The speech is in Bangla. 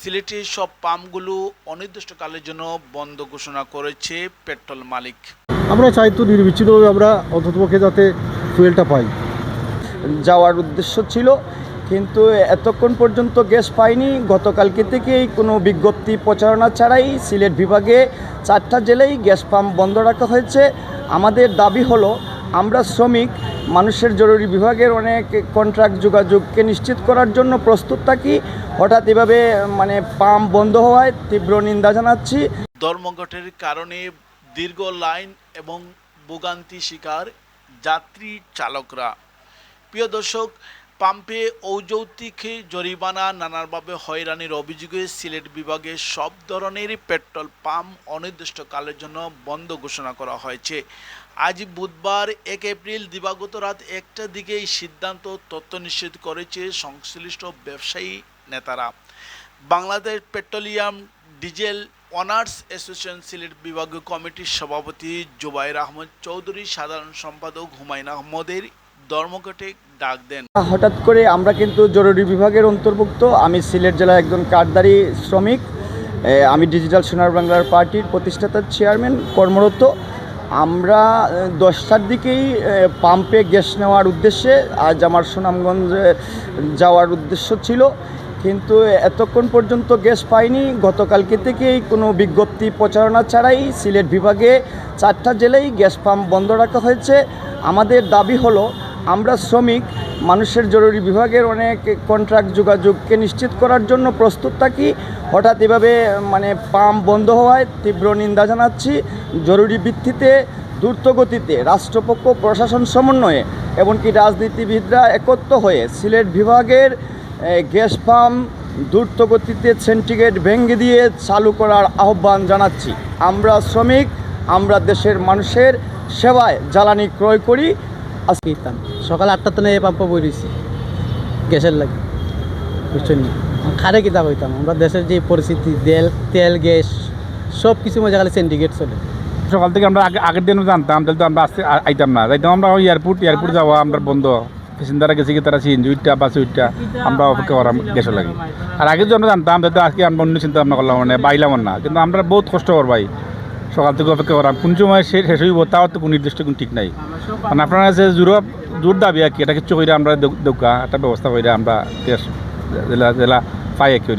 সিলেটের সব পাম্পগুলো অনির্দিষ্টকালের জন্য বন্ধ ঘোষণা করেছে পেট্রোল মালিক। আমরা চাই তো নির্বিচ্ছিন্নভাবে আমরা অন্ততপক্ষে যাতে ফুয়েলটা পাই। যাওয়ার উদ্দেশ্য ছিল, কিন্তু এতক্ষণ পর্যন্ত গ্যাস পাইনি। গতকালকে থেকেই কোনো বিজ্ঞপ্তি প্রচারণা ছাড়াই সিলেট বিভাগে 4টা জেলায় গ্যাস পাম্প বন্ধ রাখা হয়েছে। আমাদের দাবি হলো, আমরা শ্রমিক মানুষের জরুরি বিভাগের অনেক কন্ট্রাক্ট যোগাযোগকে নিশ্চিত করার জন্য প্রস্তুত থাকি। হঠাৎ এভাবে পাম্প বন্ধ হওয়ায় তীব্র নিন্দা জানাচ্ছি। ধর্মঘটের কারণে দীর্ঘ লাইন এবং ভোগান্তি শিকার যাত্রী চালকরা। প্রিয় দর্শক, পাম্পে অযৌক্তিক জরিমানা নানাভাবে হয়রানির অভিযোগে সিলেট বিভাগে সব ধরনের পেট্রোল পাম্প অনির্দিষ্টকালের জন্য বন্ধ ঘোষণা করা হয়েছে। আজ বুধবার 1 এপ্রিল দিবাগত রাত 1টার দিকে এই সিদ্ধান্ত তথ্য নিশ্চিত করেছে সংশ্লিষ্ট ব্যবসায়ী নেতারা। Bangladesh petroleum diesel honours association Sylhet বিভাগীয় কমিটির সভাপতি জুবাইর আহমদ চৌধুরী সাধারণ সম্পাদক হুমায়ুন আহমদের ধর্মঘটে ডাক দেন। হঠাৎ করে আমরা কিন্তু জরুরি বিভাগের অন্তর্ভুক্ত। আমি সিলেট জেলার একজন কার্ডধারী শ্রমিক। আমি ডিজিটাল সোনার বাংলার পার্টির প্রতিষ্ঠাতার চেয়ারম্যান কর্মরত। আমরা 10টার দিকেই পাম্পে গ্যাস নেওয়ার উদ্দেশ্যে আজ আমার সুনামগঞ্জে যাওয়ার উদ্দেশ্য ছিল, কিন্তু এতক্ষণ পর্যন্ত গ্যাস পাইনি। গতকালকে থেকেই কোনো বিজ্ঞপ্তি প্রচারণা ছাড়াই সিলেট বিভাগে 4টা জেলায় গ্যাস পাম্প বন্ধ রাখা হয়েছে। আমাদের দাবি হলো, আমরা শ্রমিক মানুষের জরুরি বিভাগের অনেক কন্ট্রাক্ট যোগাযোগকে নিশ্চিত করার জন্য প্রস্তুত থাকি। হঠাৎ এভাবে পাম্প বন্ধ হওয়ায় তীব্র নিন্দা জানাচ্ছি। জরুরি ভিত্তিতে দ্রুত গতিতে রাষ্ট্রপক্ষ প্রশাসন সমন্বয়ে এমনকি রাজনীতিবিদরা একত্র হয়ে সিলেট বিভাগের গ্যাস পাম্প দ্রুত গতিতে সিন্ডিকেট ভেঙে দিয়ে চালু করার আহ্বান জানাচ্ছি। আমরা শ্রমিক, আমরা দেশের মানুষের সেবায় জ্বালানি ক্রয় করি। আজকে সকাল 8টার তো এই পাম্প বইছি গ্যাসের লাগে, বুঝছেন না? খারে কিতাব হইতাম আমরা। দেশের যে পরিস্থিতি, তেল গ্যাস সব কিছু মজা খালি সিন্ডিকেট চলে। সকাল থেকে আমরা আগের দিন জানতাম, তাহলে তো আমরা আসতে আইতাম না। যাইতাম আমরা এয়ারপোর্ট যাওয়া আমরা বন্ধ। প্যাসেঞ্জাররা গেছে কি তারা সিএনজি উঠটা বাসে উঠটা আমরা অপেক্ষা করাম গ্যাসও লাগে। আর আগে যদি আমরা জানতাম তাহলে আজকে আমরা অন্য চিন্তা ভাবনা করলাম, বাইলাম না। কিন্তু আমরা বহুত কষ্ট করবাই, সকাল থেকে অপেক্ষা করাম। কোন সময় শেষ হইব তাও তো কোনো নির্দিষ্ট কোনো ঠিক নাই। মানে আপনার কাছে জোর দাবি আর কি, এটা কিছু করে আমরা দৌকা একটা ব্যবস্থা করে আমরা জেলা পাই আর কি।